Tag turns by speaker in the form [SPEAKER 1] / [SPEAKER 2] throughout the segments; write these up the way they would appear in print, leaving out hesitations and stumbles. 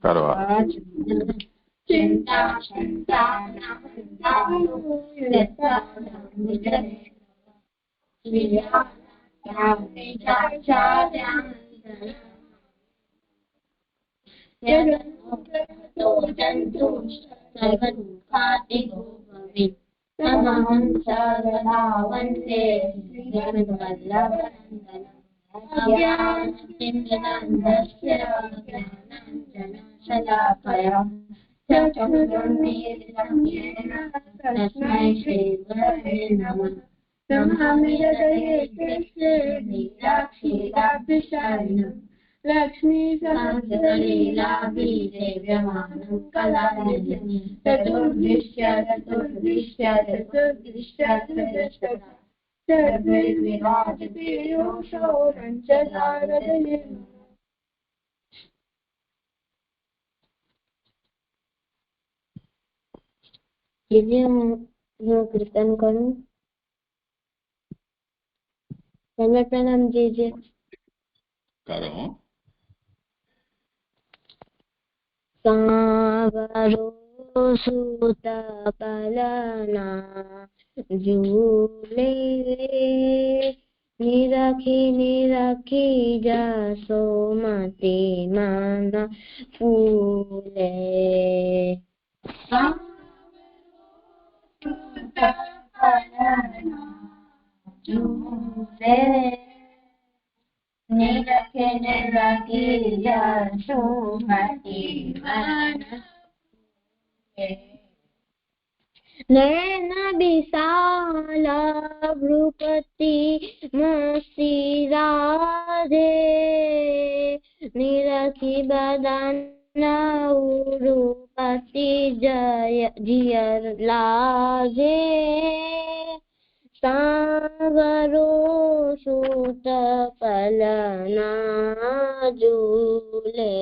[SPEAKER 1] करवा
[SPEAKER 2] चिंता सर्वदा वन्दे ज्ञानतिमिरान्धस्य ज्ञानाञ्जनशलाकया चक्षुरुन्मीलितं येन तस्मै श्रीगुरवे नमः। नमामि हृदये कृष्णे नीलाक्षीराभिषायणं लक्ष्मीसहस्रलीलाभिसेव्यमानं कलानिधिं चतुर्दिश्य सर्वैर्विराजपीयूषो पञ्चदारदये। હું કીર્તન કરું। તમે પ્રણામ જીજે
[SPEAKER 1] करो।
[SPEAKER 2] સાવરો સુત પલના ઝૂલે નિરખી જાસો મતે માના ફૂલે। निरखी जासो मते माना नैन विशाल भ्रुपति मुस्तिराजे निरखी बदन उरुपति जियर लाजे। सांवरो सूत पलना झूले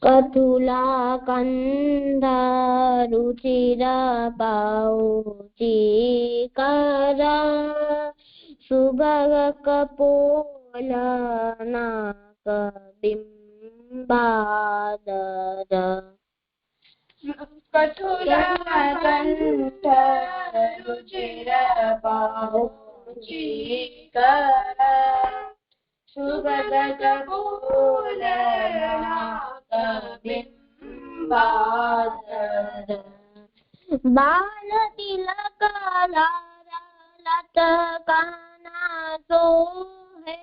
[SPEAKER 2] कथुला कंधा रुचिरा पाउची करा सुभग कपोल नाक बिंबादर। कथुला कंधा रुचिरा पाउची करा सुभग कपोल नाक बिंबादर। बाल तिलक लत काना सोहे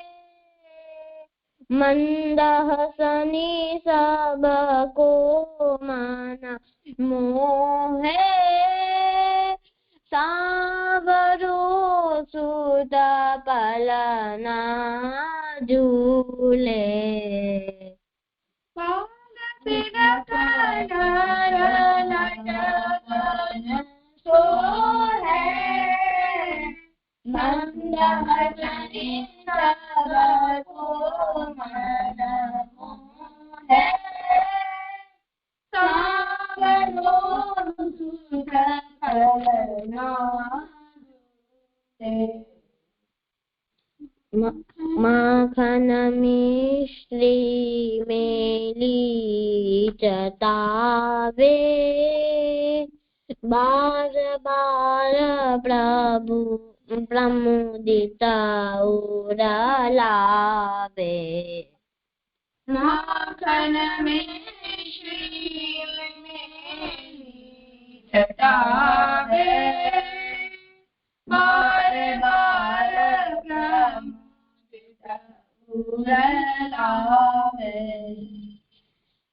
[SPEAKER 2] मंद हसनी सब को माना मोहे। सांवरो सुत पलना झूले मंद हसनी सब को माना मोहे। सांवरो सुत पलना माखन मिश्री मेली चतावे बार बार प्रभु प्रमुदिता उड़लावे। माखन मिश्री मेली चतावे बार बार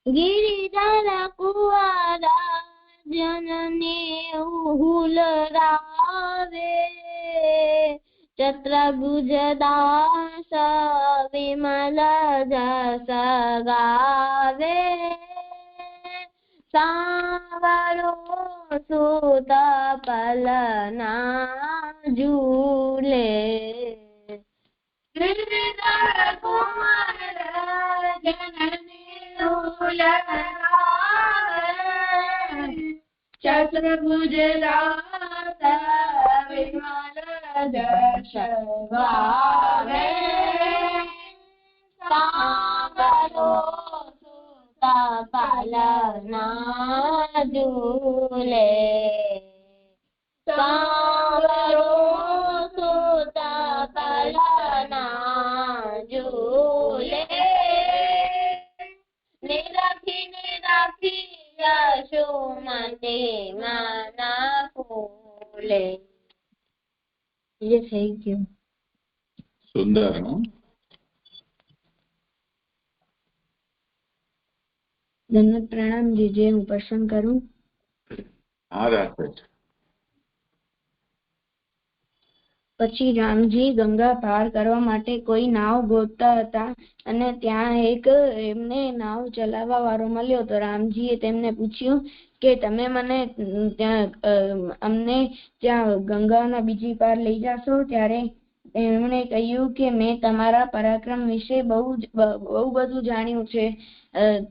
[SPEAKER 2] गिरिधर कुआरा जनने हुलरावे चत्रभुज दास विमल जस गावे। सांवरो સુત પલના ઝૂલે
[SPEAKER 3] ગિરિધર કુંવર જનની ઉલરાવે ચતુર્ભુજ દાસ વિમલ જશ ગાવે
[SPEAKER 2] સાંભળો સુત પલના ઝૂલે સાંભળો સુત પલના ઝૂલે નિરખી યશોમતી માના ફૂલે. એ થઈ ગયું.
[SPEAKER 1] સુંદર. હો?
[SPEAKER 2] ધન્યવાદ. પ્રણામ જીજે. હું પસંદ કરું.
[SPEAKER 1] હા રાખે છે.
[SPEAKER 2] પછી રામજી ગંગા પાર કરવા માટે કોઈ નાવ ગોતતા હતા અને ત્યાં એક એમને નાવ ચલાવવા વાળો મળ્યો. તો રામજીએ તેમને પૂછ્યું કે તમે મને અમને ત્યાં ગંગાના બીજી પાર લઈ જશો? ત્યારે એમણે કહ્યું કે મેં તમારા પરાક્રમ વિશે બહુ બધું જાણ્યું છે,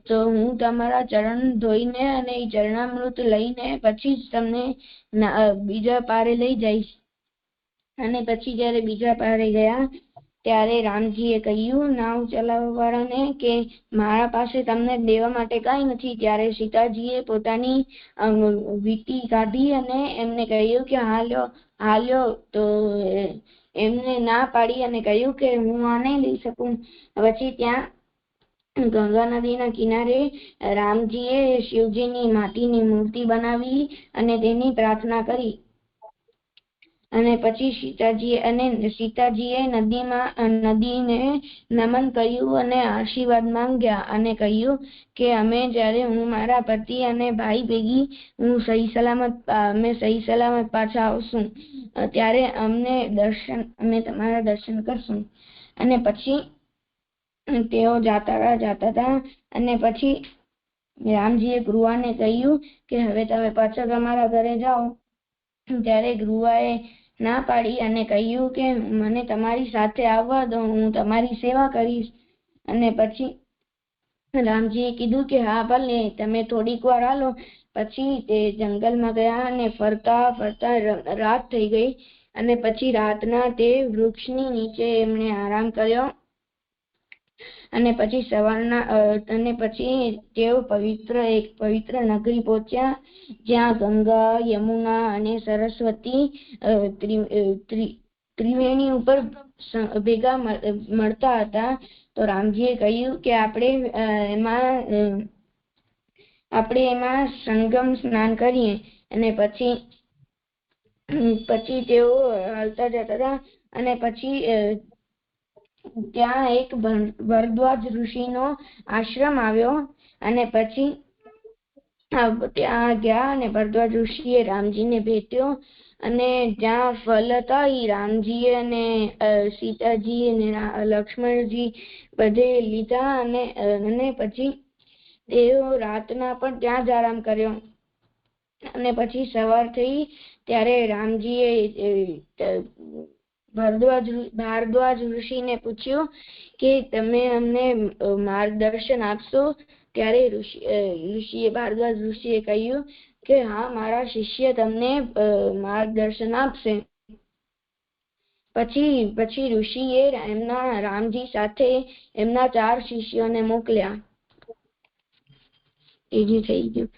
[SPEAKER 2] તો હું તમારા ચરણ ધોઈને અને એ ચરણામૃત લઈને પછી જ તમને બીજા પારે લઈ જઈશ. અને પછી જયારે બીજા પારે ગયા ત્યારે રામજીએ કહ્યું નાવ ચલાવવા વાળાને કે મારા પાસે તમને દેવા માટે કાંઈ નથી. ત્યારે સીતાજીએ પોતાની વીંટી કાઢી અને એમને કહ્યું કે હાલ્યો. તો એમને ના પાડી અને કહ્યું કે હું આ નહીં લઈ શકું. પછી ત્યાં ગંગા નદીના કિનારે રામજીએ શિવજીની માટીની મૂર્તિ બનાવી અને તેની પ્રાર્થના કરી. અને પછી સીતાજીએ નદીને નમન કર્યું અને આશીર્વાદ માંગ્યા અને કહ્યું કે જ્યારે હું મારા પતિ અને ભાઈ ભેગી અમે સહી સલામત પાછા આવશું ત્યારે અમે તમારા દર્શન કરશું. અને પછી તેઓ જાતા હતા અને પછી રામજીએ ગૃવાને કહ્યું કે હવે તમે પાછા તમારા ઘરે જાઓ. ત્યારે ગૃવાએ ના પાડી અને કહ્યું કે મને તમારી સાથે આવવા દો, હું તમારી સેવા કરીશ. અને પછી રામજીએ કીધું કે હા ભલે, તમે થોડીક વાર હાલો. પછી તે જંગલમાં ગયા અને ફરતા ફરતા રાત થઈ ગઈ. અને પછી રાતના તે વૃક્ષની નીચે એમણે આરામ કર્યો. અને પછી તેઓ એક પવિત્ર નગરી પહોંચ્યા જ્યાં ગંગા, યમુના અને સરસ્વતી ત્રિવેણી ઉપર ભેગા મળતા હતા. તો રામજીએ કહ્યું કે આપણે એમાં સંગમ સ્નાન કરીએ. અને પછી તેઓ હાલતા જતા હતા અને પછી ત્યાં એક ભરદ્વાજ ઋષિનો આશ્રમ આવ્યો. અને પછી ત્યાં ગયા અને ભરદ્વાજ ઋષિએ રામજીને ભેટ્યો અને જ્યાં ફળ હતા એ રામજીએ અને સીતાજી અને લક્ષ્મણજી બધે લીધા. અને પછી તેઓ રાતના પણ ત્યાં જ આરામ કર્યો. અને પછી સવાર થઈ ત્યારે રામજીએ ભારદ્વાજ ઋષિને પૂછ્યું કે તમે અમને માર્ગદર્શન આપશો? ત્યારે ભારદ્વાજ ઋષિએ કહ્યું કે હા, મારા શિષ્ય તમને માર્ગદર્શન આપશે. પછી ઋષિએ રામજી સાથે એમના 4 શિષ્યોને મોકલ્યા. એ જે થઈ ગયું.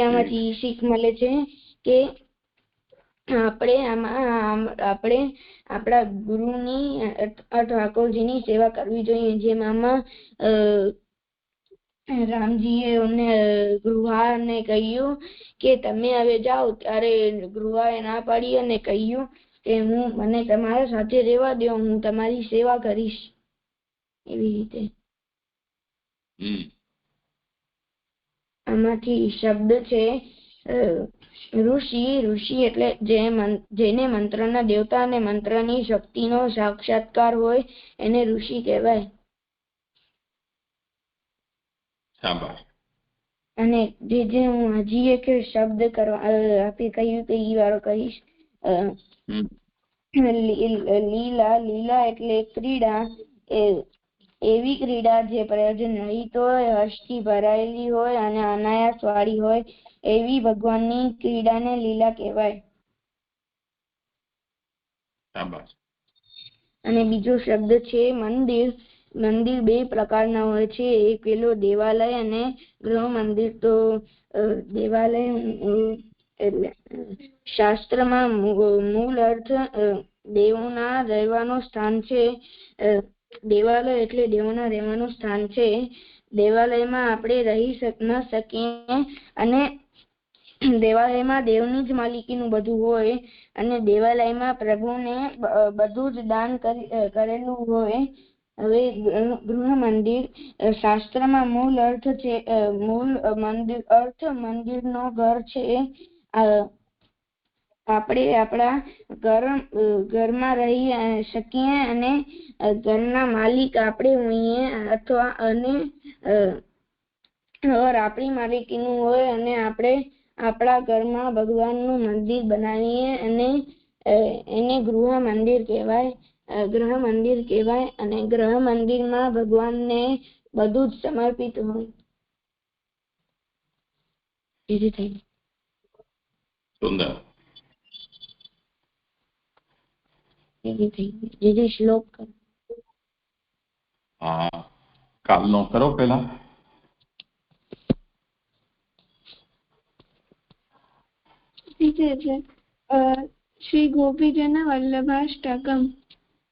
[SPEAKER 2] આમાંથી શીખ મળે છે કે આપણે આપણા ગુરુની ઠાકોરજીની સેવા કરવી જોઈએ. જેમ આમાં રામજીએ ગૃહાને કહ્યું કે તમે હવે જાઓ. ત્યારે ગૃહાએ ના પાડી અને કહ્યું કે મને તમારા સાથે રહેવા દો, હું તમારી સેવા કરીશ. એવી રીતે આમાંથી શબ્દ છે ઋષિ એટલે જેને મંત્રના દેવતા અને મંત્રની શક્તિનો સાક્ષાત્કાર હોય એને ઋષિ કહેવાય.
[SPEAKER 1] શાબાશ.
[SPEAKER 2] અને જે હું હજી એક શબ્દ કરવા આપે કહ્યું તો ઈ વાળો કહીશ. લીલા એટલે ક્રીડા, એવી ક્રીડા જે પ્રયોજન રહિત હોય, હર્ષથી ભરાયેલી હોય અને અનાયાસ વાળી હોય, એવી ભગવાનની ક્રીડાને લીલા કહેવાય.
[SPEAKER 1] શાબાશ.
[SPEAKER 2] અને બીજો શબ્દ છે મંદિર. મંદિર બે પ્રકારના હોય છે, એક પેલો દેવાલય અને ગૃહ મંદિર. તો દેવાલય એટલે શાસ્ત્રમાં મૂળ અર્થ દેવોના રહેવાનું સ્થાન છે. દેવાલય એટલે દેવોના રહેવાનું સ્થાન છે. દેવાલયમાં આપણે રહી ન શકીએ અને દેવાલયમાં દેવની જ માલિકીનું બધું હોય અને દેવાલયમાં પ્રભુને બધું જ દાન કરેલું હોય. હવે ગૃહ મંદિર શાસ્ત્રમાં મૂળ અર્થ છે, મૂળ મંદિર અર્થ મંદિરનો ઘર છે. આપણે આપણા ઘરમાં રહી શકીએ અને ઘરના માલિક આપણે હોઈએ અથવા અને ઘર આપણી માલિકીનું હોય અને આપણે આપણા ઘરમાં ભગવાનનું મંદિર બનાવીએ અને એને ગૃહ મંદિર કહેવાય. અને ગૃહ મંદિરમાં ભગવાનને બધું જ સમર્પિત હોય.
[SPEAKER 1] સુંદર.
[SPEAKER 2] શ્લોક
[SPEAKER 1] હા, કાલનો કરો પેલા.
[SPEAKER 3] શ્રી ગોપીજન વલ્લભાષ્ટકમ.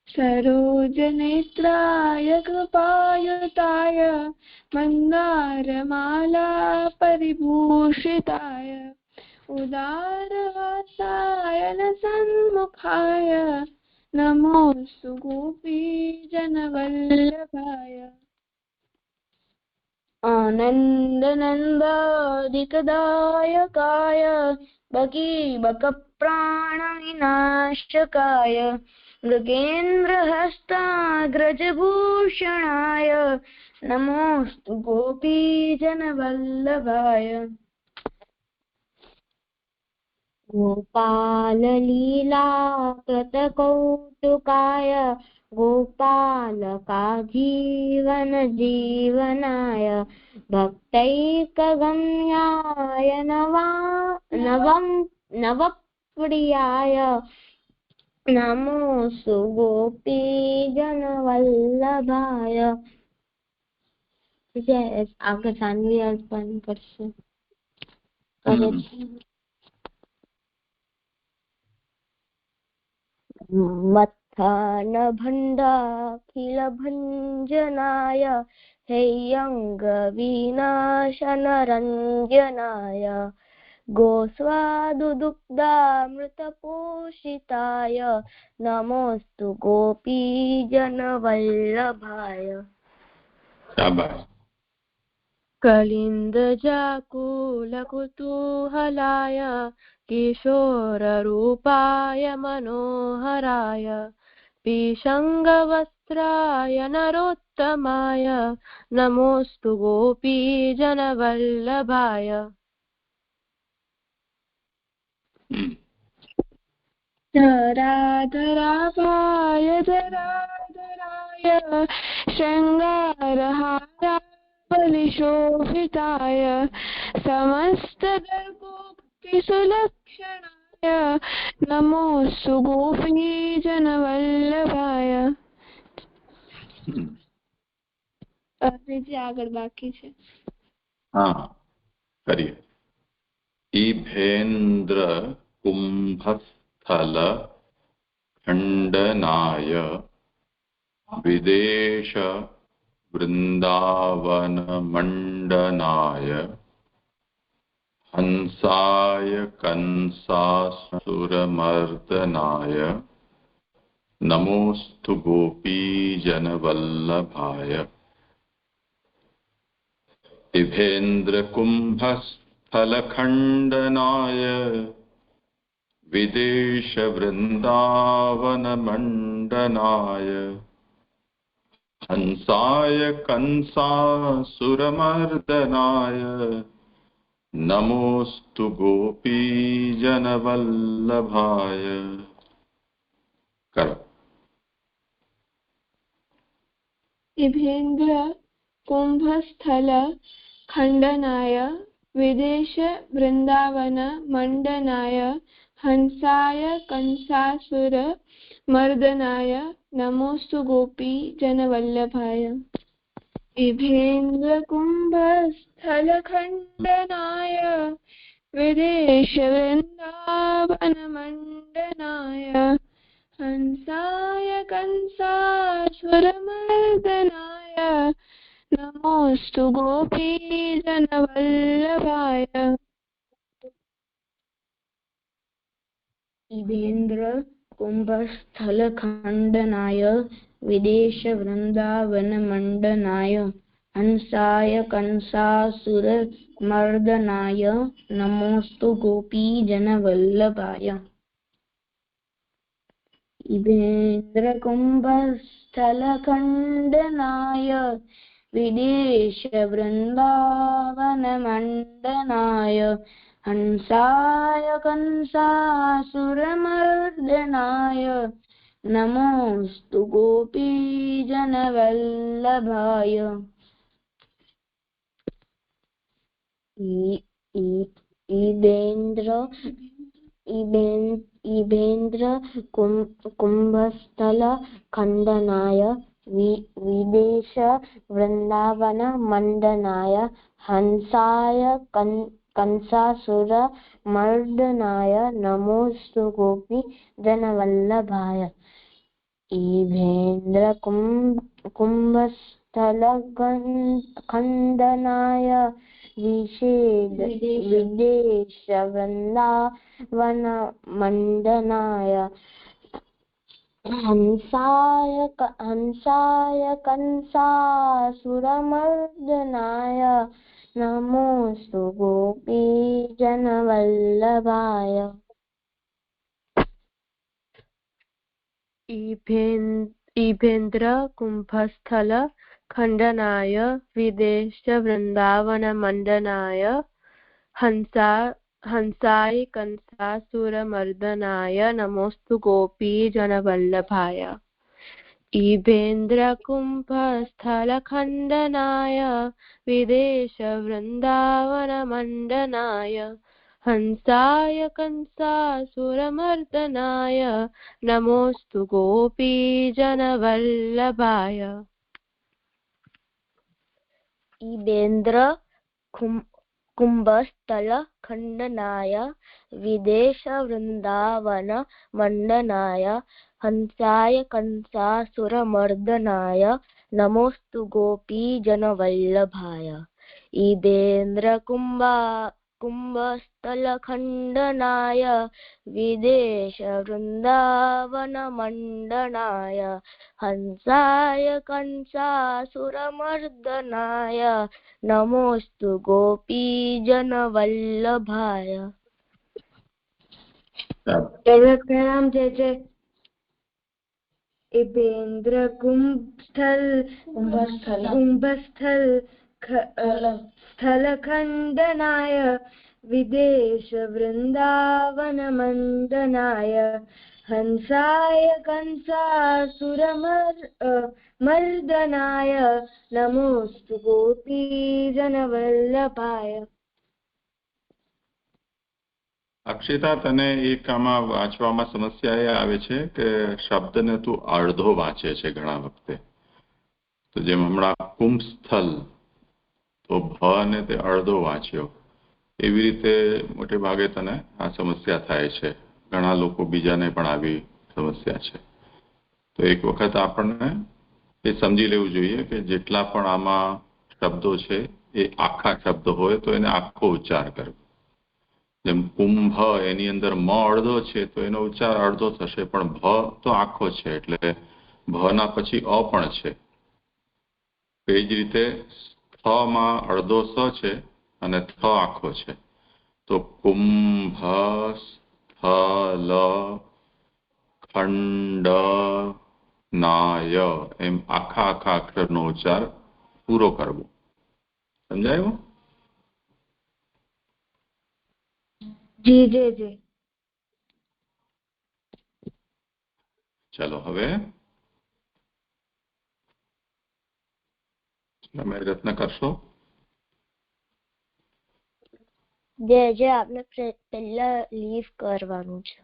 [SPEAKER 3] સરોજનેત્રાય કૃપાયુતાય મંદારમાલા પરિભૂષિતાય ઉદારવાસાય સન્મુખાય નમોસ્તુ ગોપીજન વલ્લભાય.
[SPEAKER 2] આનંદનંદાદિકદાયકાય બકીબકપ્રાણવિનાશકાય મૃગેન્દ્રહસ્તાગ્રજભૂષણાય નમોસ્તુ ગોપીજનવલ્લભાય. ગોપાલલીલા કૃતકૌતુકાય ગોપાલકાજીવન જીવનાય ભક્તૈકગમ્યાય નવપ્રિયાય નમોસ્તુ ગોપીજન વલ્લભાય. આગળ સાન્વી અર્પણ કરશે. મથન ભંડાખિલ ભંજનાય હૈયંગ વિનાશન રંજનાય ગોસ્વાદુદુગ્ધામૃતપોષિતાય નમોસ્તુ ગોપીજન વલ્લભાય.
[SPEAKER 1] શાબાશ.
[SPEAKER 3] કલિન્દજાકુલ કુતૂહલાય કિશોરરૂપાય મનોહરાય પીશંગવસ્ત્રાય નરોત્તમાય નમોસ્તુ ગોપીજન વલ્લભાય. ધરાધરાભાય ધરાધરાય શૃંગારહારાવલિશોભિતાય સમસ્તદર્ભોક્તિસુલક્ષણાય નમોસ્તુ ગોપીજન વલ્લભાય. આગળ બાકી છે.
[SPEAKER 1] હા, કરીએ. ઈભેન્દ્ર કુંભસ્થલ ખંડનાય વિદેશ વૃંદાવન મંડનાય હંસાય કંસાસુરમર્દનાય નમોસ્તુ ગોપીજન વલ્લભાય. ઈભેન્દ્ર કુંભસ્થલખંડનાય વિદેશ વૃંદાવન મંડનાય हंसाय कंसासुरमर्दनाय नमोस्तु गोपीजनवल्लभाय। करो।
[SPEAKER 3] इभेन्द्र कुंभस्थल खंडनाय विदेश वृंदावन मंडनाय हंसाय कंसासुर मर्दनाय नमोस्तु गोपी जनवल्लभाय। इभेन्द्र कुंभस्थल खंडनाय विदेश वृंदावन मंडनाय हंसाय कंसासुरमर्दनाय नमोस्तु गोपी जनवल्लभाय।
[SPEAKER 2] इभेन्द्र कुंभस्थल खंडनाय विदेश वृंदावन मंडनाय हंसाय कंसासुर मर्दनाय नमोस्तु गोपी जनवल्लभाय। इभेन्द्र कुंभस्थल खंडनाय विदेश वृंदावन मंडनाय हंसाय कंसासुरमर्दनाय नमोस्तु गोपी जनवल्लभाय। इभेन्द्र कुंभस्थल खंडनाय विदेश वृंदावन मंडनाय हंसाय कंसासुर मर्दनाय नमोस्तु गोपी जनवल्लभाय। इभेन्द्र कुंभस्थल खंडनाय विदेश वृंदावन मंडनाय हंसाय कंसासुरमर्दनाय नमोस्तु गोपी जनवल्लभाय। इभेन्द्र कुंभस्थल खंडनाय विदेश वृंदावन मंडनाय हंसाय कंसासुरमर्दनाय नमोस्तु गोपी जनवल्लभाय। इभेन्द्र कुंभस्थल खंडनाय विदेश वृंदावन मंडनाय हंसाय कंसासुरमर्दनाय नमोस्तु गोपी जनवल्लभाय। इभेन्द्र कुंभस्थल खंडनाय विदेश वृंदावन मंडनाय हंसाय कंसासुरमर्दनाय नमोस्तु गोपी जनवल्लभाय। इभेन्द्र कुंभस्थल खंडनाय विदेश वृंदावन मंडनाय हंसाय कंसासुरमर्दनाय नमोस्तु गोपी जनवल्लभाय। प्रणाम जय। इभेन्द्र कुंभस्थल स्थल खंडनाय विदेश वृंदावन मंडनाय हंसाय कंसासुरमर्दनाय नमोस्तु गोपी जनवल्लभाय।
[SPEAKER 1] અક્ષિતા, તને એક આમાં વાંચવામાં સમસ્યા એ આવે છે કે શબ્દને તું અડધો વાંચે છે ઘણા વખતે. તો જેમ હમણાં કુંભસ્થલ, તો ભ ને તે અડધો વાંચ્યો, એવી રીતે મોટે ભાગે તને આ સમસ્યા થાય છે. ઘણા લોકો બીજાને પણ આવી સમસ્યા છે. તો એક વખત આપણને એ સમજી લેવું જોઈએ કે જેટલા પણ આમાં શબ્દો છે એ આખા શબ્દ હોય તો એને આખો ઉચ્ચાર કરવો. જેમ કુંભ, એની અંદર મ અડધો છે તો એનો ઉચ્ચાર અડધો થશે, પણ ભ તો આખો છે એટલે ભના પછી અ પણ છે. એ જ રીતે થ માં અડધો સ છે અને થ આખો છે. તો કુંભ સ્થલ ખંડ નાય એમ આખા આખા અક્ષરનો ઉચ્ચાર પૂરો કરવો. સમજાયું?
[SPEAKER 2] જી જી જી.
[SPEAKER 1] ચલો હવે તમે પ્રયત્ન કરશો.
[SPEAKER 4] જે જે આપણે પહેલા લીવ કરવાનું છે.